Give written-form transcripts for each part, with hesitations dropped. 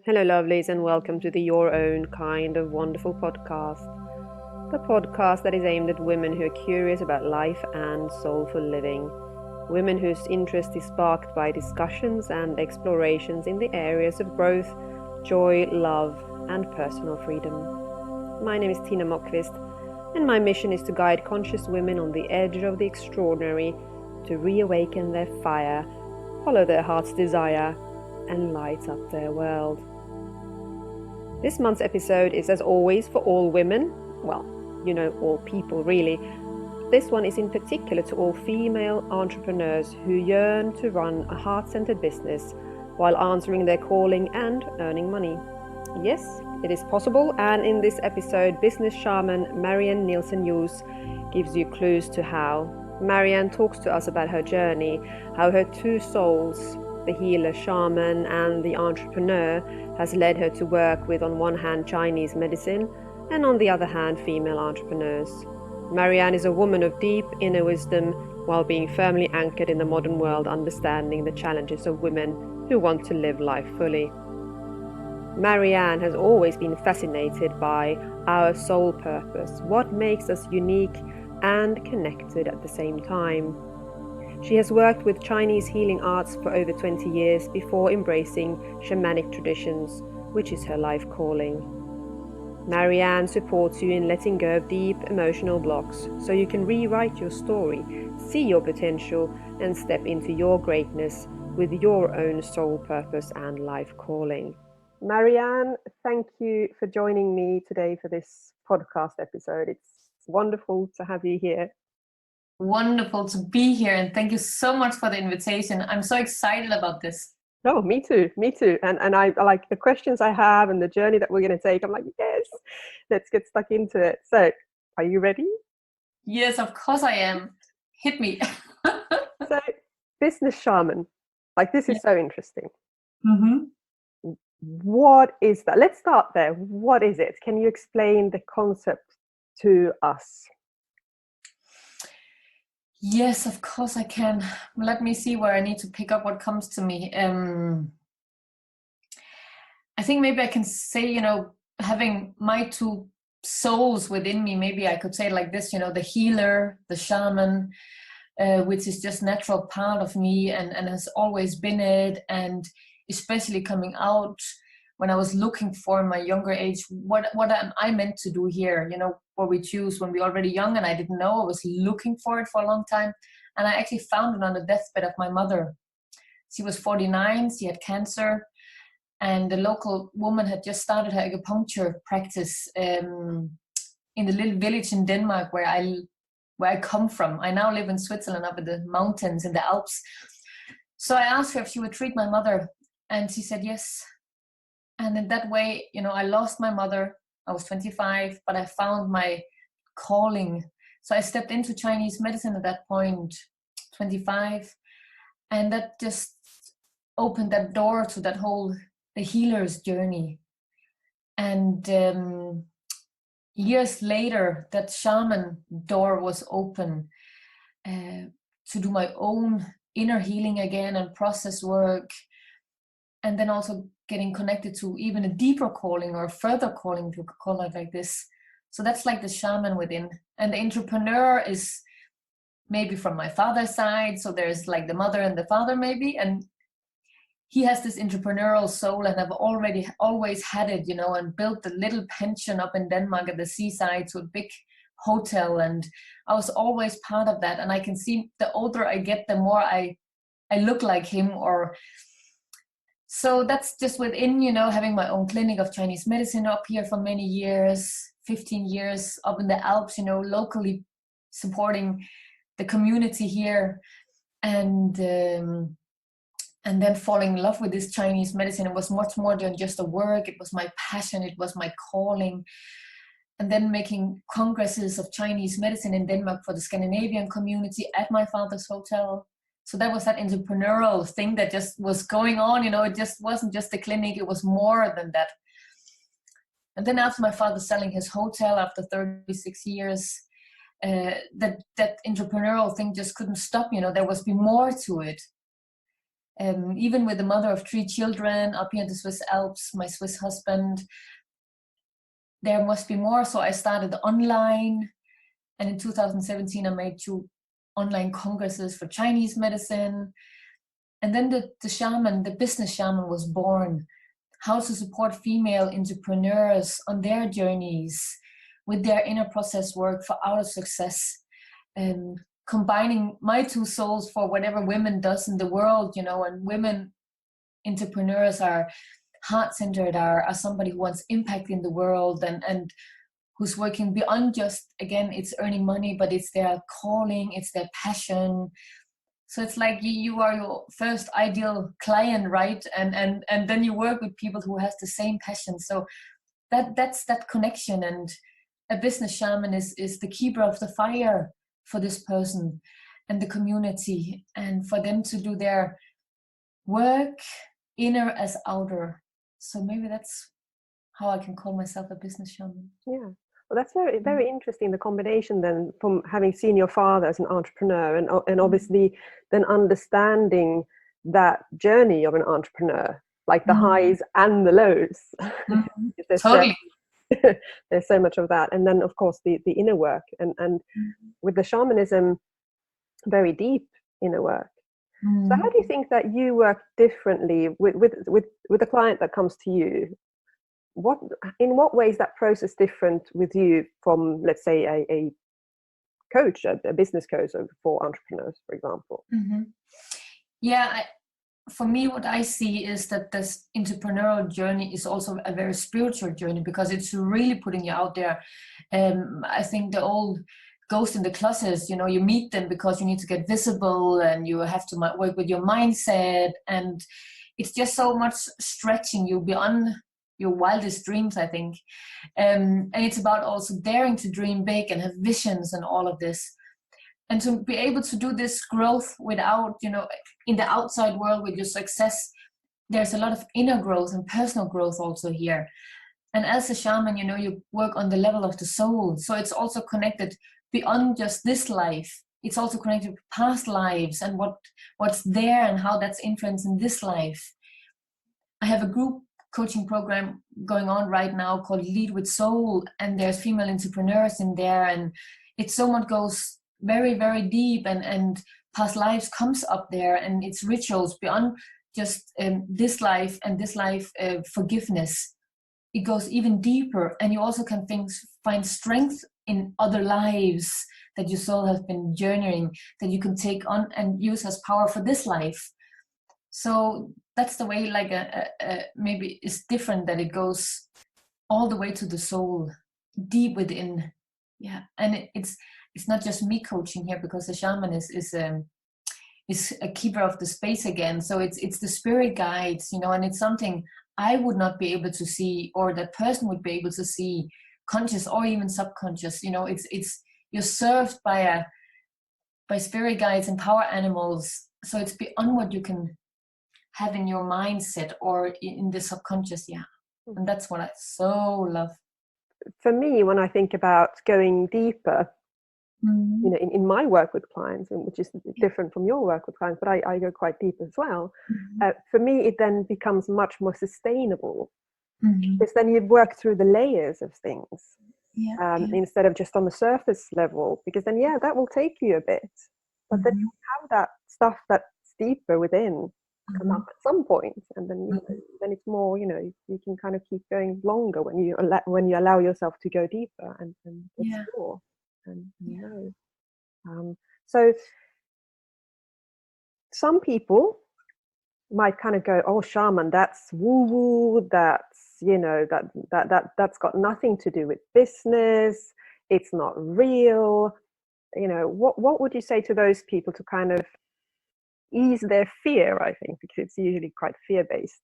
Hello, lovelies, and welcome to the Your Own Kind of Wonderful podcast. The podcast that is aimed at women who are curious about life and soulful living. Women whose interest is sparked by discussions and explorations in the areas of growth, joy, love, and personal freedom. My name is Tina Mockvist, and my mission is to guide conscious women on the edge of the extraordinary to reawaken their fire, follow their heart's desire, and light up their world. This month's episode is, as always, for all women. Well, all people really. This one is in particular to all female entrepreneurs who yearn to run a heart-centered business while answering their calling and earning money. Yes, it is possible, and in this episode, Business Shaman Marian Nielsen Joos gives you clues to how. Maryann talks to us about her journey, how her two souls, the healer shaman and the entrepreneur, has led her to work with, on one hand, Chinese medicine and on the other hand, female entrepreneurs. Maryann is a woman of deep inner wisdom while being firmly anchored in the modern world, understanding the challenges of women who want to live life fully. Maryann has always been fascinated by our soul purpose, what makes us unique and connected at the same time. She has worked with Chinese healing arts for over 20 years before embracing shamanic traditions, which is her life calling. Maryann supports you in letting go of deep emotional blocks so you can rewrite your story, see your potential, and step into your greatness with your own soul purpose and life calling. Maryann, thank you for joining me today for this podcast episode. It's wonderful to have you here. Wonderful to be here, and thank you so much for the invitation. I'm so excited about this. Oh, me too. And I like the questions I have and the journey that we're going to take. I'm like, yes, let's get stuck into it. So, are you ready? Yes, of course I am. Hit me. So, business shaman, this is so interesting. Mm-hmm. What is that? Let's start there. What is it? Can you explain the concept to us? Yes, of course I can. Let me see where I need to pick up what comes to me. I think maybe I can say, having my two souls within me, maybe I could say it like this, the healer, the shaman, which is just natural part of me and has always been it. And especially coming out when I was looking for in my younger age, what am I meant to do here? What we choose when we're already young, and I didn't know. I was looking for it for a long time, and I actually found it on the deathbed of my mother. She was 49, she had cancer, and the local woman had just started her acupuncture practice in the little village in Denmark where I come from. I now live in Switzerland, up in the mountains in the Alps. So I asked her if she would treat my mother, and she said yes. And in that way, I lost my mother. I was 25, but I found my calling. So I stepped into Chinese medicine at that point, 25. And that just opened that door to that whole, the healer's journey. And years later, that shaman door was open to do my own inner healing again and process work. And then also getting connected to even a deeper calling or further calling, to call it like this. So that's like the shaman within. And the entrepreneur is maybe from my father's side. So there's like the mother and the father maybe. And he has this entrepreneurial soul, and I've always had it, and built a little pension up in Denmark at the seaside to a big hotel. And I was always part of that. And I can see the older I get, the more I look like him. So that's just within, having my own clinic of Chinese medicine up here for many years, 15 years up in the Alps, locally supporting the community here. And then falling in love with this Chinese medicine. It was much more than just a work. It was my passion. It was my calling. And then making congresses of Chinese medicine in Denmark for the Scandinavian community at my father's hotel. So that was that entrepreneurial thing that just was going on, it just wasn't just a clinic, it was more than that. And then after my father selling his hotel after 36 years, that entrepreneurial thing just couldn't stop, there was be more to it. Even with the mother of 3 children up here in the Swiss Alps, my Swiss husband, there must be more. So I started online, and in 2017 I made 2 online congresses for Chinese medicine. And then the shaman, the business shaman, was born. How to support female entrepreneurs on their journeys with their inner process work for outer success, and combining my 2 souls for whatever women does in the world, and women entrepreneurs are heart-centered, are somebody who wants impact in the world, and who's working beyond just, again, it's earning money, but it's their calling, it's their passion. So it's like you are your first ideal client, right? And then you work with people who has the same passion. So that's that connection. And a business shaman is the keeper of the fire for this person and the community, and for them to do their work, inner as outer. So maybe that's how I can call myself a business shaman. Yeah. Well, that's very, very interesting, the combination then from having seen your father as an entrepreneur and obviously then understanding that journey of an entrepreneur, like the highs and the lows. Totally. There's so much of that. And then, of course, the inner work and with the shamanism, very deep inner work. So how do you think that you work differently with the client that comes to you? In what way is that process different with you from, let's say, a coach, a business coach for entrepreneurs, for example? Yeah, for me, what I see is that this entrepreneurial journey is also a very spiritual journey, because it's really putting you out there. I think the old ghost in the closet, you meet them because you need to get visible, and you have to work with your mindset, and it's just so much stretching you beyond your wildest dreams, I think. And it's about also daring to dream big and have visions and all of this. And to be able to do this growth without, in the outside world with your success, there's a lot of inner growth and personal growth also here. And as a shaman, you work on the level of the soul. So it's also connected beyond just this life. It's also connected to past lives and what's there and how that's influencing this life. I have a group coaching program going on right now called Lead with Soul, and there's female entrepreneurs in there, and it so much goes very, very deep, and past lives comes up there, and it's rituals beyond just this life and this life forgiveness. It goes even deeper, and you also can find strength in other lives that your soul has been journeying, that you can take on and use as power for this life. So that's the way, like maybe it's different, that it goes all the way to the soul, deep within. Yeah, and it's not just me coaching here, because the shaman is a keeper of the space again. So it's the spirit guides, and it's something I would not be able to see, or that person would be able to see, conscious or even subconscious. It's you're served by spirit guides and power animals. So it's beyond what you can have in your mindset or in the subconscious. Yeah, and that's what I so love. For me, when I think about going deeper, in my work with clients, and which is different from your work with clients, but I go quite deep as well. For me, it then becomes much more sustainable, because then you've worked through the layers of things instead of just on the surface level, because then, that will take you a bit, but then you have that stuff that's deeper within come up at some point, and then then it's more, you can kind of keep going longer when you allow yourself to go deeper and explore. So some people might kind of go, oh, shaman, that's woo woo, that's that's got nothing to do with business, it's not real. What would you say to those people to kind of ease their fear? I think, because it's usually quite fear-based.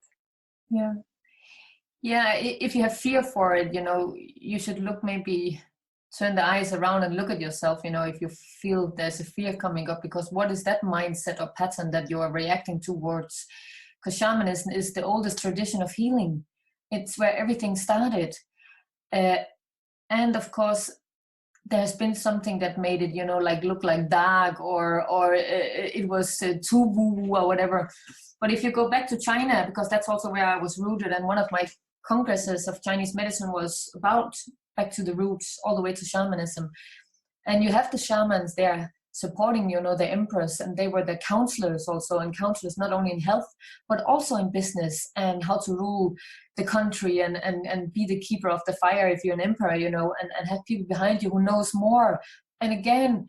If you have fear for it, you should maybe turn the eyes around and look at yourself, if you feel there's a fear coming up, because what is that mindset or pattern that you are reacting towards? Because shamanism is the oldest tradition of healing. It's where everything started. And of course, there's been something that made it, like look like dark, or it was too woo or whatever. But if you go back to China, because that's also where I was rooted, and one of my congresses of Chinese medicine was about back to the roots, all the way to shamanism. And you have the shamans there supporting, the empress, and they were the counselors also, and counselors not only in health, but also in business and how to rule the country and be the keeper of the fire if you're an emperor, and have people behind you who knows more. And again,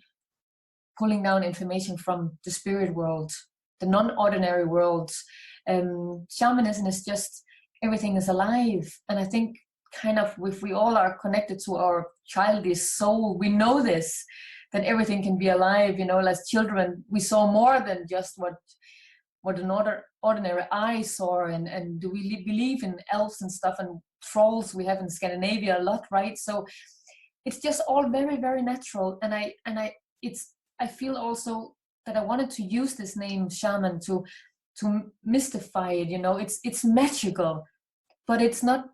pulling down information from the spirit world, the non-ordinary worlds. Shamanism is just, everything is alive. And I think kind of if we all are connected to our childish soul, we know this, that everything can be alive. As children, we saw more than just what an ordinary eye saw. And do we believe in elves and stuff, and trolls we have in Scandinavia a lot, right? So it's just all very, very natural. And I feel also that I wanted to use this name shaman to mystify it. It's magical, but it's not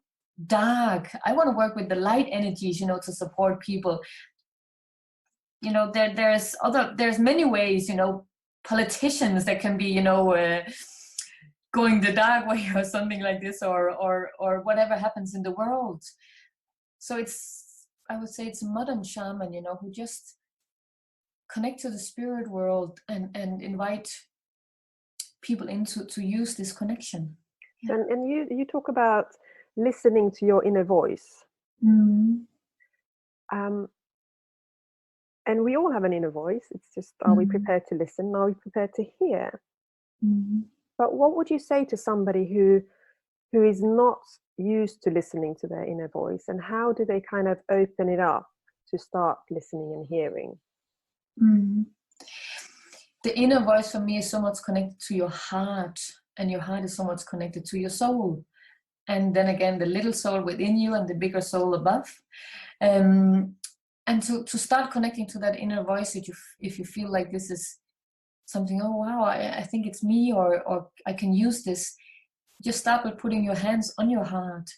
dark. I want to work with the light energies, to support people. There's many ways, politicians that can be, going the dark way or something like this, or whatever happens in the world. So I would say it's a modern shaman, who just connect to the spirit world and invite people to use this connection. Yeah. And you talk about listening to your inner voice. And we all have an inner voice. It's just, are we prepared to listen? Are we prepared to hear? But what would you say to somebody who is not used to listening to their inner voice, and how do they kind of open it up to start listening and hearing? The inner voice for me is so much connected to your heart, and your heart is so much connected to your soul. And then again, the little soul within you and the bigger soul above. And to start connecting to that inner voice, if you feel like this is something, oh wow, I think it's me, or I can use this, just start with putting your hands on your heart,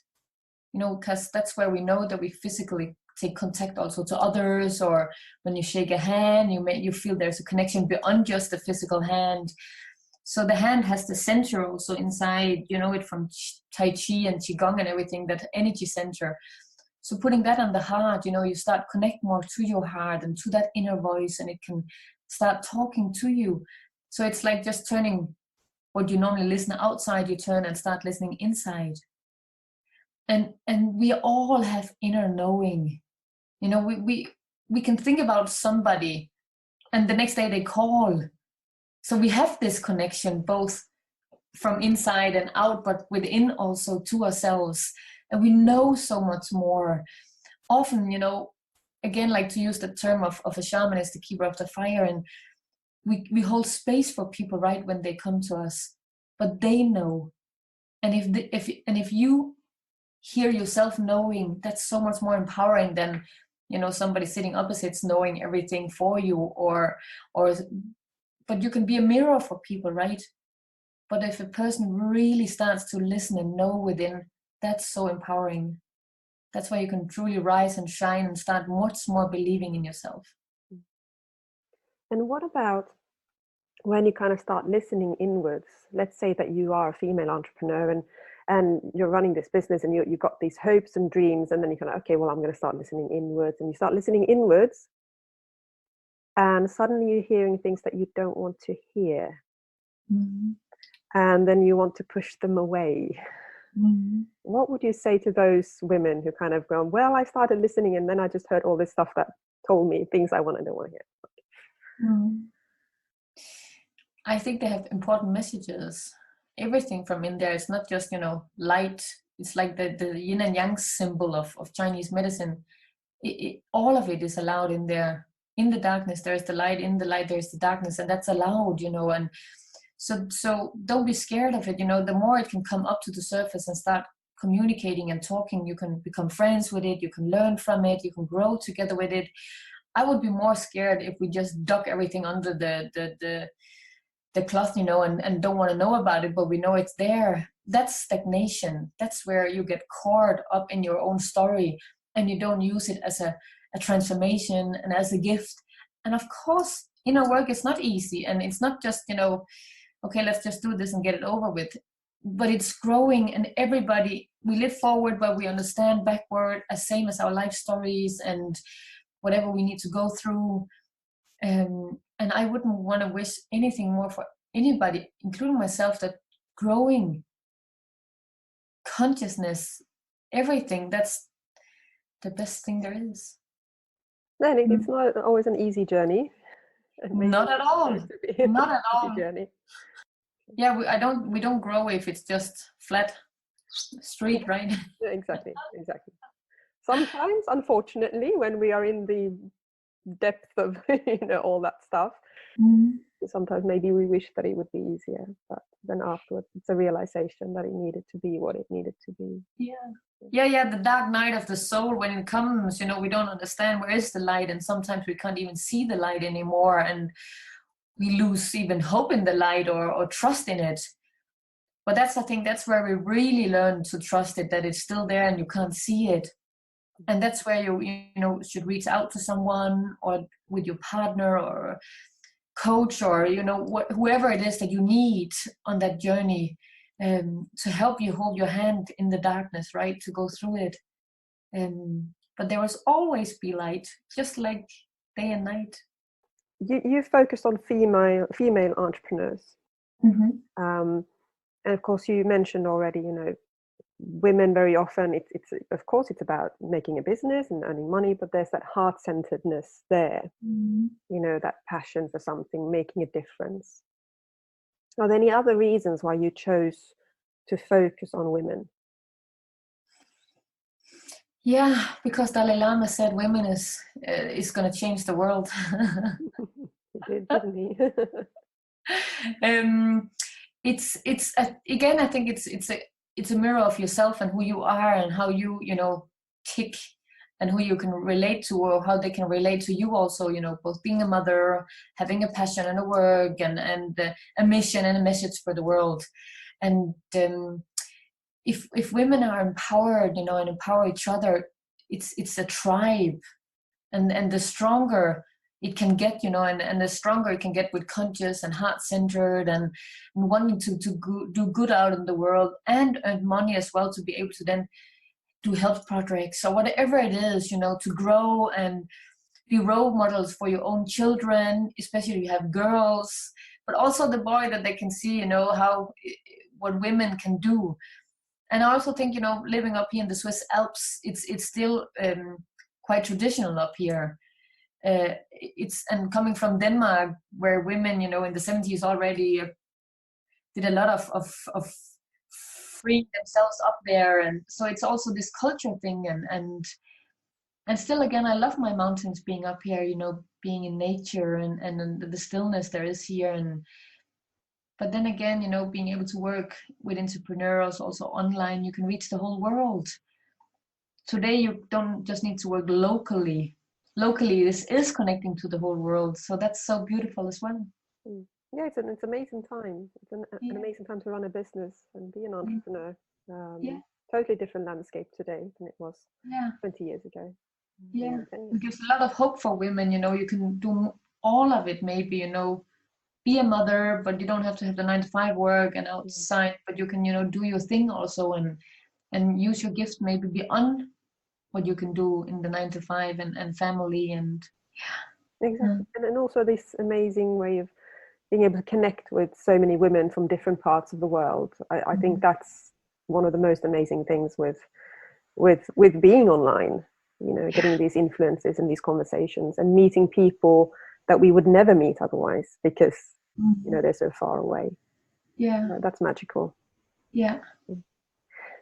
because that's where we know that we physically take contact also to others. Or when you shake a hand, you feel there's a connection beyond just the physical hand. So the hand has the center also inside, it from Tai Chi and Qigong and everything, that energy center. So putting that on the heart, you start connect more to your heart and to that inner voice, and it can start talking to you. So it's like just turning what you normally listen outside, you turn and start listening inside. And we all have inner knowing. We can think about somebody and the next day they call. So we have this connection both from inside and out, but within also to ourselves. And we know so much more. Often, again, like to use the term of a shaman is the keeper of the fire. And we hold space for people, right, when they come to us. But they know. And if you hear yourself knowing, that's so much more empowering than, somebody sitting opposites knowing everything for you, but you can be a mirror for people, right? But if a person really starts to listen and know within, that's so empowering. That's why you can truly rise and shine and start much more believing in yourself. And what about when you kind of start listening inwards? Let's say that you are a female entrepreneur and you're running this business, and you've got these hopes and dreams, and then you're kind of, okay, well, I'm going to start listening inwards, and you start listening inwards, and suddenly you're hearing things that you don't want to hear. And then you want to push them away. What would you say to those women who kind of go, well, I started listening and then I just heard all this stuff that told me things I don't want to hear? I think they have important messages. Everything from in there is not just, light. It's like the yin and yang symbol of Chinese medicine. All of it is allowed in there. In the darkness, there is the light. In the light, there is the darkness. And that's allowed, and so don't be scared of it. The more it can come up to the surface and start communicating and talking, you can become friends with it. You can learn from it. You can grow together with it. I would be more scared if we just duck everything under the cloth, and don't want to know about it, but we know it's there. That's stagnation. That's where you get caught up in your own story and you don't use it as a transformation and as a gift. And of course, inner work is not easy, and it's not just, okay, let's just do this and get it over with. But it's growing, and everybody, we live forward, but we understand backward, as same as our life stories and whatever we need to go through. And I wouldn't want to wish anything more for anybody, including myself, that growing consciousness, everything, that's the best thing there is. No, it's not always an easy journey. Not at all. Not at all. Journey. Yeah, we don't grow if it's just flat street, right? Yeah, exactly. Sometimes, unfortunately, when we are in the depth of all that stuff, sometimes maybe we wish that it would be easier, but then afterwards it's a realization that it needed to be what it needed to be. Yeah, the dark night of the soul, when it comes, we don't understand where is the light, and sometimes we can't even see the light anymore, and we lose even hope in the light or trust in it. But I think that's where we really learn to trust it, that it's still there and you can't see it. And that's where you should reach out to someone, or with your partner or coach, or whoever it is that you need on that journey, to help you, hold your hand in the darkness, right, to go through it. But there will always be light, just like day and night. You focused on female entrepreneurs, and of course you mentioned already, women very often it's of course it's about making a business and earning money, but there's that heart-centeredness there, that passion for something, making a difference. Are there any other reasons why you chose to focus on women? Yeah, because Dalai Lama said women is going to change the world. He did, didn't he? Again, I think it's a mirror of yourself and who you are, and how you tick, and who you can relate to, or how they can relate to you also, both being a mother, having a passion and a work, and a mission and a message for the world. And if women are empowered, and empower each other, it's a tribe, and the stronger it can get, and the stronger it can get with conscious and heart-centered and wanting to do good out in the world, and earn money as well, to be able to then do health projects or whatever it is, to grow and be role models for your own children, especially if you have girls, but also the boy, that they can see, what women can do. And I also think, living up here in the Swiss Alps, it's still quite traditional up here. And coming from Denmark, where women, in the 70s already did a lot of freeing themselves up there, and so it's also this culture thing, and still, again, I love my mountains, being up here, being in nature, and the stillness there is here, but then again, being able to work with entrepreneurs also online, you can reach the whole world. Today, you don't just need to work locally. Locally, this is connecting to the whole world. So that's so beautiful as well. Yeah, it's an amazing time. It's an amazing time to run a business and be an entrepreneur. Totally different landscape today than it was 20 years ago. Yeah, it gives a lot of hope for women. You can do all of it, maybe, be a mother, but you don't have to have the 9-to-5 work and outside, but you can, do your thing also, and use your gift maybe beyond what you can do in the 9-to-5 and family, and exactly. And also this amazing way of being able to connect with so many women from different parts of the world. I think that's one of the most amazing things with being online, getting these influences and these conversations and meeting people that we would never meet otherwise, because they're so far away. That's magical.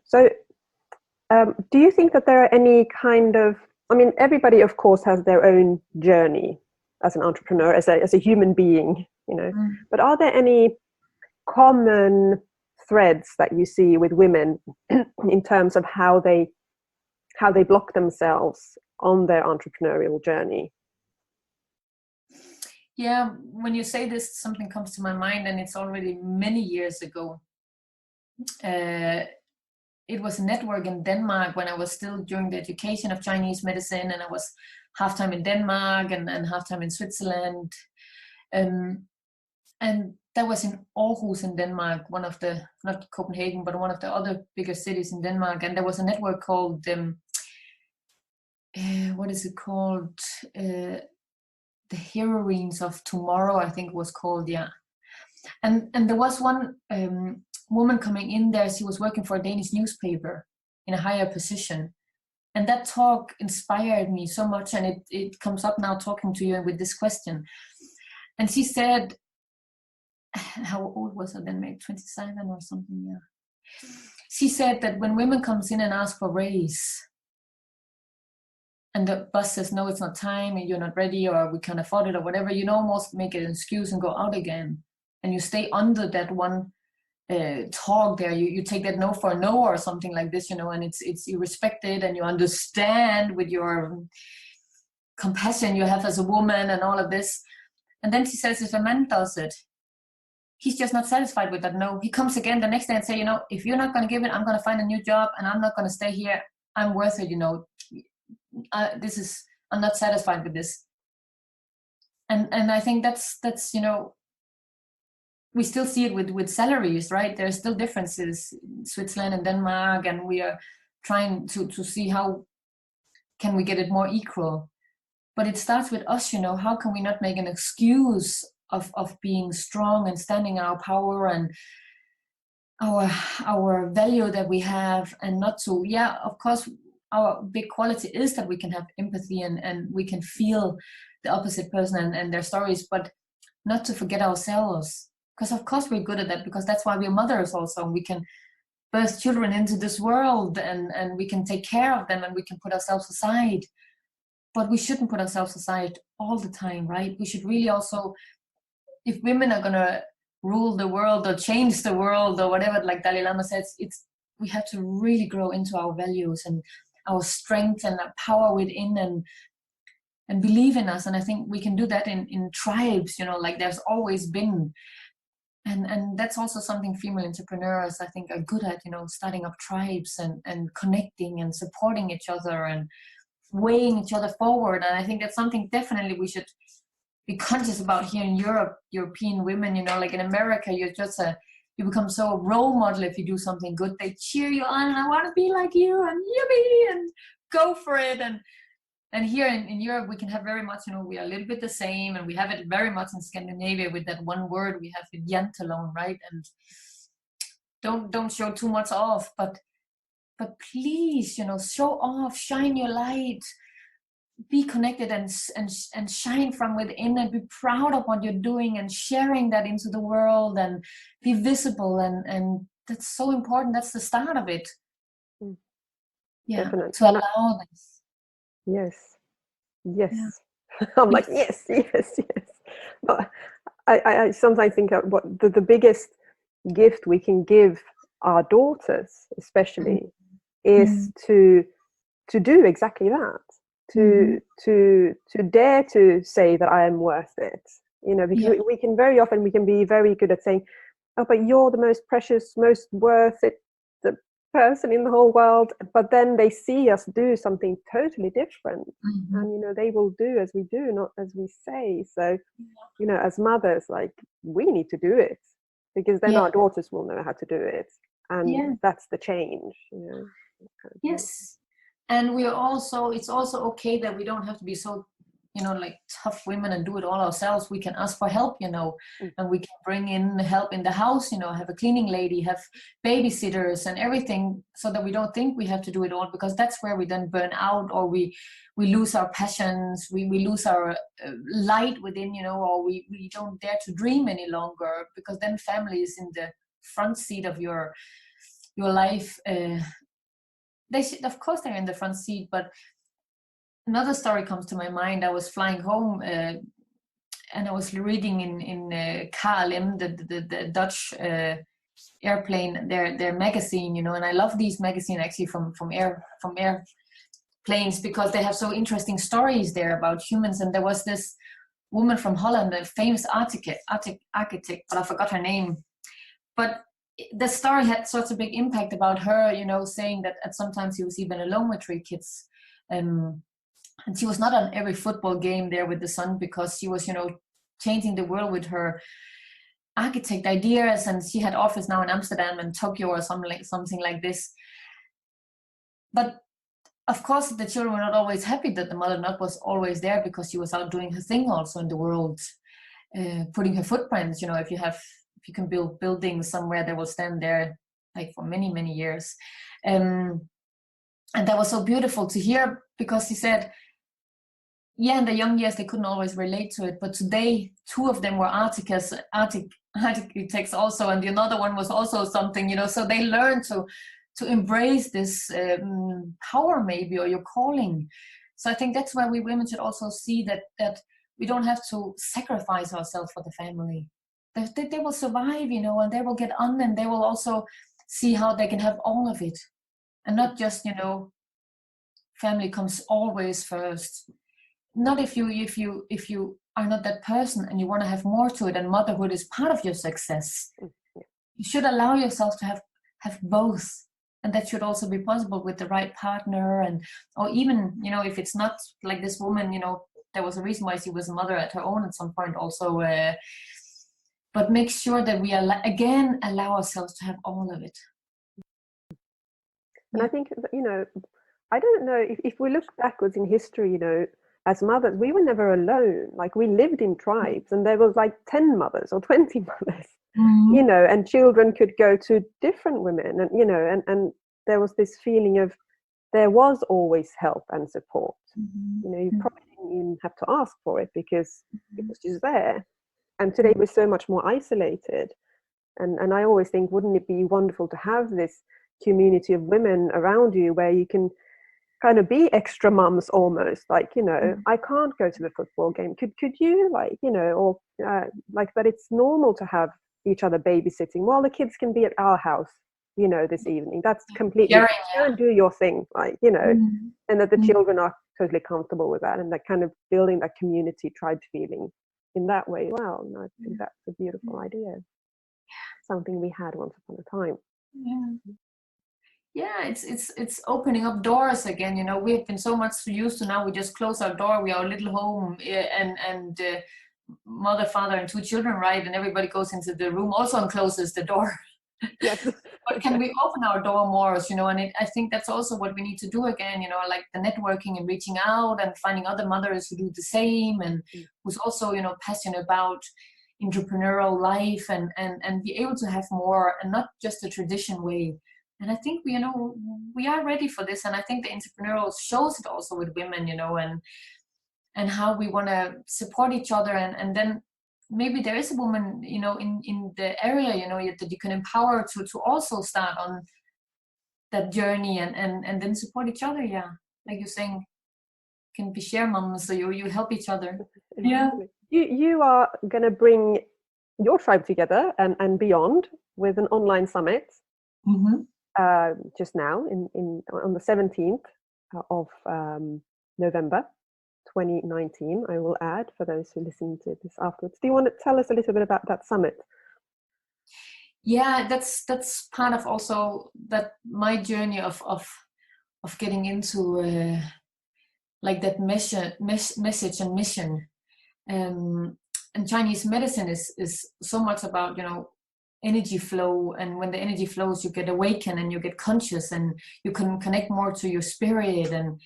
So do you think that there are any kind of, everybody of course has their own journey as an entrepreneur, as a human being, but are there any common threads that you see with women in terms of how they block themselves on their entrepreneurial journey? Yeah, when you say this, something comes to my mind, and it's already many years ago. It was a network in Denmark when I was still doing the education of Chinese medicine, and I was half time in Denmark and half time in Switzerland. And that was in Aarhus in Denmark, one of the, not Copenhagen, but one of the other bigger cities in Denmark. And there was a network called, what is it called? The Heroines of Tomorrow, I think it was called, yeah. And there was one woman coming in there. She was working for a Danish newspaper in a higher position. And that talk inspired me so much. And it comes up now talking to you with this question. And she said, how old was her then? Maybe 27 or something, yeah. She said that when women comes in and ask for raise, and the boss says, no, it's not time, and you're not ready, or we can't afford it, or whatever, you almost make an excuse and go out again. And you stay under that one talk there. You take that no for a no or something like this, and it's you respect it and you understand with your compassion you have as a woman and all of this. And then she says, if a man does it, he's just not satisfied with that no. He comes again the next day and say, if you're not going to give it, I'm going to find a new job and I'm not going to stay here. I'm worth it, I'm not satisfied with this. And I think that's we still see it with salaries, right? There's still differences in Switzerland and Denmark, and we are trying to see how can we get it more equal. But it starts with us, how can we not make an excuse of being strong and standing our power and our value that we have, and not to, of course, our big quality is that we can have empathy and we can feel the opposite person and their stories, but not to forget ourselves. Because of course we're good at that, because that's why we're mothers also. We can birth children into this world and we can take care of them and we can put ourselves aside. But we shouldn't put ourselves aside all the time, right? We should really also, if women are going to rule the world or change the world or whatever, like Dalai Lama says, we have to really grow into our values and our strength and our power within and believe in us. And I think we can do that in tribes, like there's always been. And that's also something female entrepreneurs, I think, are good at, starting up tribes and connecting and supporting each other and weighing each other forward. And I think that's something definitely we should be conscious about here in Europe, European women, like in America, you become so a role model if you do something good. They cheer you on and I want to be like you and yippee and go for it. And here in Europe, we can have very much, we are a little bit the same, and we have it very much in Scandinavia with that one word we have with jantelon, right? And don't show too much off, but please, show off, shine your light, be connected and shine from within, and be proud of what you're doing and sharing that into the world and be visible. And that's so important. That's the start of it. Yeah, definitely. To allow this. Yes. Yeah. I'm like, yes. But I sometimes think of what the biggest gift we can give our daughters, especially, is to do exactly that. To dare to say that I am worth it. Because we can very often be very good at saying, oh, but you're the most precious, most worth it person in the whole world, but then they see us do something totally different, and they will do as we do, not as we say. So as mothers, like, we need to do it, because then our daughters will know how to do it, and that's the change. Yes. And it's also okay that we don't have to be so like tough women and do it all ourselves. We can ask for help, and we can bring in help in the house, have a cleaning lady, have babysitters and everything, so that we don't think we have to do it all, because that's where we then burn out, or we lose our passions, we lose our light within, or we don't dare to dream any longer, because then family is in the front seat of your life. Of course they're in the front seat, but another story comes to my mind. I was flying home and I was reading in KLM, the Dutch airplane, their magazine, and I love these magazines actually from airplanes, because they have so interesting stories there about humans. And there was this woman from Holland, a famous architect, but I forgot her name. But the story had such a big impact about her, saying that at sometimes he was even alone with 3 kids. And she was not on every football game there with the son, because she was, changing the world with her architect ideas, and she had office now in Amsterdam and Tokyo or something like this. But of course, the children were not always happy that the mother not was always there, because she was out doing her thing also in the world, putting her footprints. If you can build buildings somewhere, they will stand there like for many, many years. And that was so beautiful to hear, because he said, yeah, in the young years they couldn't always relate to it, but today 2 of them were architects also, and the another one was also something, so they learned to embrace this power, maybe, or your calling. So I think that's where we women should also see that we don't have to sacrifice ourselves for the family. They will survive, and they will get on, and they will also see how they can have all of it, and not just, family comes always first. Not if you are not that person and you want to have more to it, and motherhood is part of your success. You should allow yourself to have both, and that should also be possible with the right partner. And or even, if it's not like this woman, there was a reason why she was a mother at her own at some point also, but make sure that we allow ourselves to have all of it. And I think, I don't know if we look backwards in history, as mothers, we were never alone. Like, we lived in tribes, and there was like 10 mothers or 20 mothers, and children could go to different women, and, and there was this feeling of there was always help and support. You probably didn't even have to ask for it, because it was just there. And today we're so much more isolated. And I always think, wouldn't it be wonderful to have this community of women around you where you can kind of be extra mums almost, like, I can't go to the football game. Could you, like, or like that it's normal to have each other babysitting while the kids can be at our house, this evening. That's completely, go and do your thing, like, and that the children are totally comfortable with that, and that kind of building that community tribe feeling in that way. Wow, and I think that's a beautiful idea. Something we had once upon a time. Yeah, it's opening up doors again. We've been so much used to, now we just close our door, we are a little home, and mother, father, and 2 children, right? And everybody goes into the room also and closes the door. Yes. But can we open our door more? And I think that's also what we need to do again. Like the networking and reaching out and finding other mothers who do the same, and who's also passionate about entrepreneurial life, and be able to have more, and not just the tradition way. And I think we are ready for this, and I think the entrepreneurial shows it also with women, and how we want to support each other, and then maybe there is a woman, in the area, that you can empower to also start on that journey, and then support each other. Yeah, like you're saying, can be share moms, so you help each other. Yeah, you are going to bring your tribe together and beyond with an online summit. Just now on the 17th of November 2019, I will add, for those who listen to this afterwards. Do you want to tell us a little bit about that summit? Yeah, that's part of also that my journey of getting into like that message and mission. And Chinese medicine is so much about energy flow, and when the energy flows, you get awakened and you get conscious, and you can connect more to your spirit, and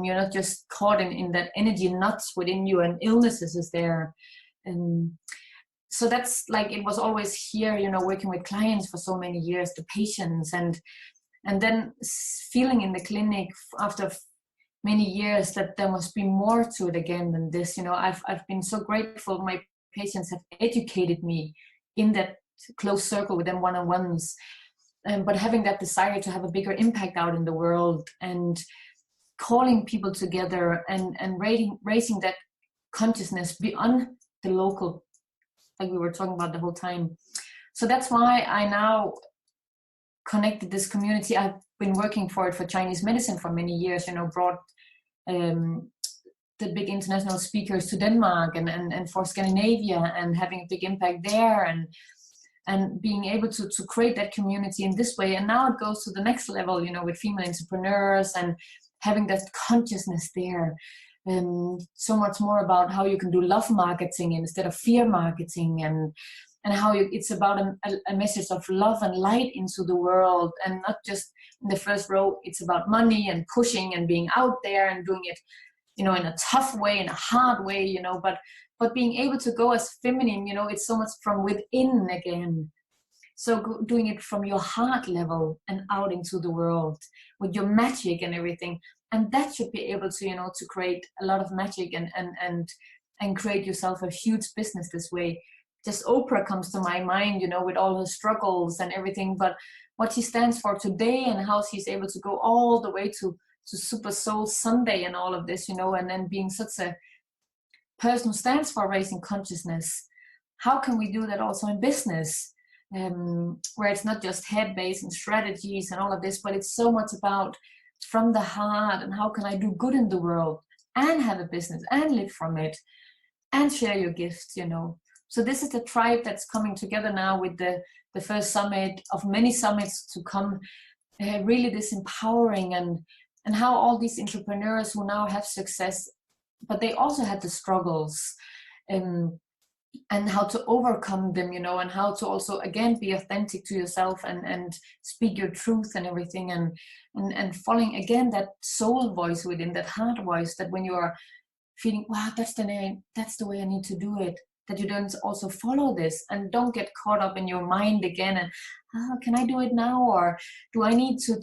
you're not just caught in that energy nuts within you, and illnesses is there. And so that's like, it was always here, working with clients for so many years, the patients, and then feeling in the clinic after many years that there must be more to it again than this. I've been so grateful my patients have educated me in that close circle with them one-on-ones, but having that desire to have a bigger impact out in the world, and calling people together, and raising that consciousness beyond the local, like we were talking about the whole time. So that's why I now connected this community. I've been working for Chinese medicine for many years, brought the big international speakers to Denmark and for Scandinavia, and having a big impact there, and being able to create that community in this way. And now it goes to the next level, with female entrepreneurs, and having that consciousness there. So much more about how you can do love marketing instead of fear marketing, and how it's about a message of love and light into the world, and not just in the first row. It's about money and pushing and being out there and doing it, in a tough way, in a hard way, but being able to go as feminine, it's so much from within again. So doing it from your heart level and out into the world with your magic and everything. And that should be able to, to create a lot of magic and create yourself a huge business this way. Just Oprah comes to my mind, with all her struggles and everything, but what she stands for today and how she's able to go all the way to Super Soul Sunday and all of this, and then being such a person who stands for raising consciousness. How can we do that also in business, where it's not just head-based and strategies and all of this, but it's so much about from the heart, and how can I do good in the world and have a business and live from it and share your gifts, So this is the tribe that's coming together now with the first summit of many summits to come, really this empowering and how all these entrepreneurs who now have success, but they also had the struggles, and how to overcome them, and how to also again be authentic to yourself and speak your truth and everything, and following again that soul voice within, that heart voice, that when you are feeling, wow, that's the way I need to do it, that you don't also follow this and don't get caught up in your mind again and can I do it now, or do I need to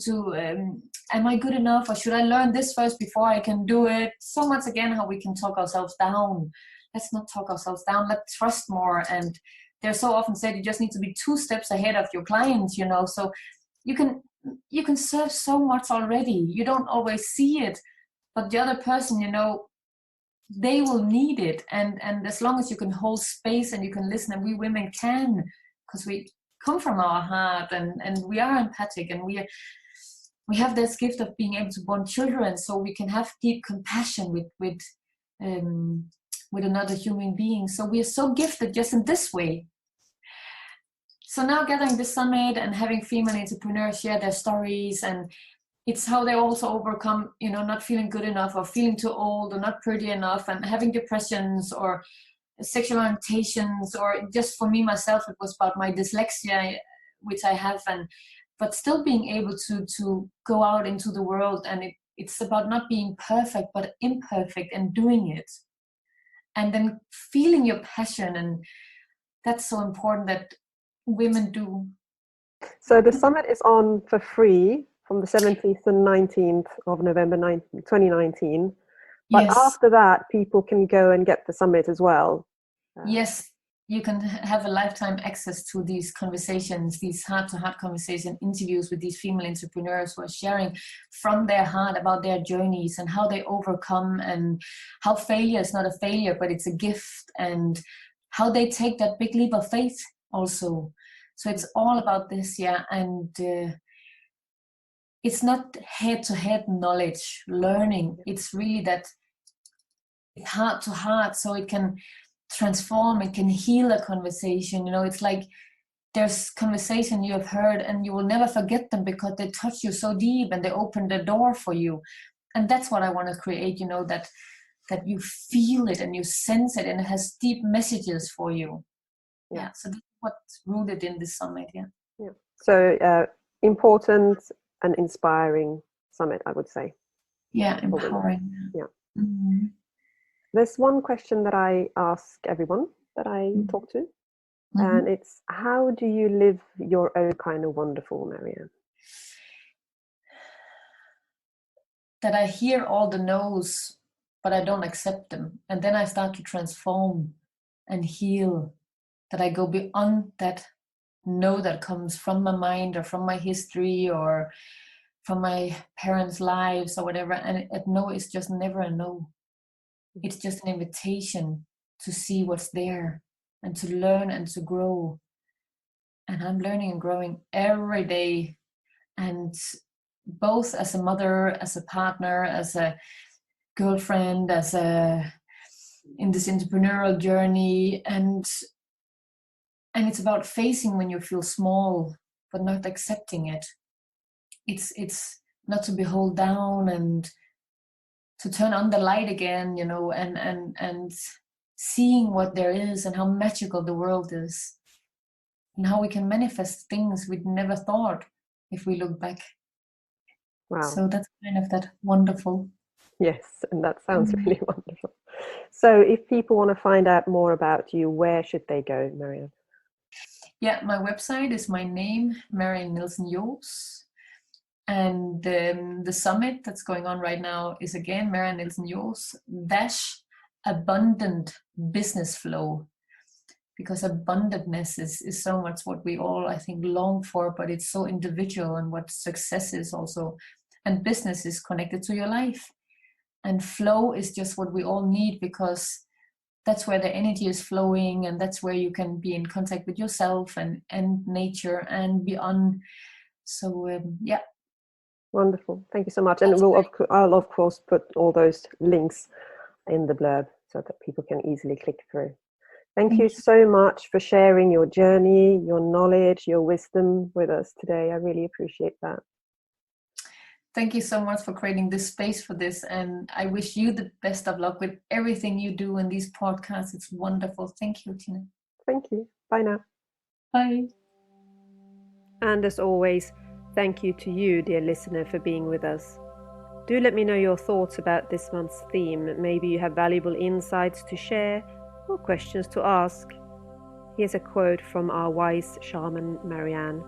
am I good enough, or should I learn this first before I can do it? So much again how we can talk ourselves down. Let's not talk ourselves down. Let's trust more. And they're so often said you just need to be 2 steps ahead of your clients, so you can serve so much already. You don't always see it, but the other person, they will need it, and as long as you can hold space and you can listen, and we women can, because we come from our heart and we are empathic, and we have this gift of being able to bond children, so we can have deep compassion with another human being. So we are so gifted just in this way. So now gathering this summit and having female entrepreneurs share their stories, and it's how they also overcome, not feeling good enough, or feeling too old, or not pretty enough, and having depressions or sexual orientations, or just for me myself, it was about my dyslexia, which I have, but still being able to go out into the world, and it's about not being perfect, but imperfect, and doing it, and then feeling your passion, and that's so important that women do. So the summit is on for free from the 17th and 19th of November 2019. But Yes. after that, people can go and get the summit as well. Yes, you can have a lifetime access to these conversations, these heart-to-heart conversation interviews with these female entrepreneurs who are sharing from their heart about their journeys and how they overcome, and how failure is not a failure, but it's a gift, and how they take that big leap of faith also. So it's all about this, and it's not head-to-head knowledge, learning. It's really that heart-to-heart, so it can transform, it can heal a conversation. It's like there's conversation you have heard and you will never forget them because they touch you so deep and they open the door for you. And that's what I want to create, that you feel it and you sense it, and it has deep messages for you. Yeah, so that's what's rooted in this summit. Yeah. So important and inspiring summit, I would say. Yeah, empowering. Yeah. Mm-hmm. There's one question that I ask everyone that I talk to, and it's, how do you live your own kind of wonderful, Maryann? That I hear all the no's, but I don't accept them. And then I start to transform and heal. That I go beyond that no that comes from my mind or from my history or from my parents' lives or whatever. And a no is just never a no. It's just an invitation to see what's there and to learn and to grow. And I'm learning and growing every day. And both as a mother, as a partner, as a girlfriend, in this entrepreneurial journey, and it's about facing when you feel small, but not accepting it. It's not to be held down and to turn on the light again, you know, and seeing what there is and how magical the world is and how we can manifest things we'd never thought if we look back. Wow. So that's kind of that wonderful. Yes, and that sounds really wonderful. So if people want to find out more about you, where should they go, Mariann? Yeah, my website is my name, Marian Nielsen Joos. And the summit that's going on right now is again Marian Nielsen Joos - abundant business flow. Because abundantness is so much what we all, I think, long for, but it's so individual, and what success is also. And business is connected to your life. And flow is just what we all need, because that's where the energy is flowing, and that's where you can be in contact with yourself and nature and beyond. So yeah. Wonderful. Thank you so much. And I'll of course put all those links in the blurb so that people can easily click through. Thank you so much for sharing your journey, your knowledge, your wisdom with us today. I really appreciate that. Thank you so much for creating this space for this. And I wish you the best of luck with everything you do in these podcasts. It's wonderful. Thank you, Tina. Thank you. Bye now. Bye. And as always, thank you to you, dear listener, for being with us. Do let me know your thoughts about this month's theme. Maybe you have valuable insights to share or questions to ask. Here's a quote from our wise shaman, Maryann.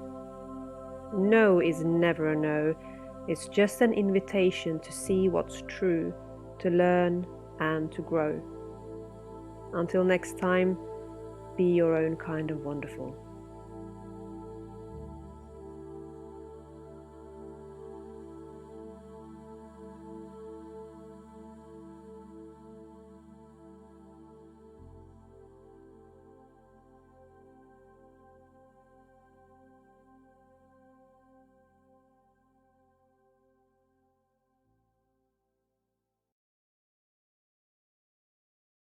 No is never a no. It's just an invitation to see what's true, to learn and to grow. Until next time, be your own kind of wonderful.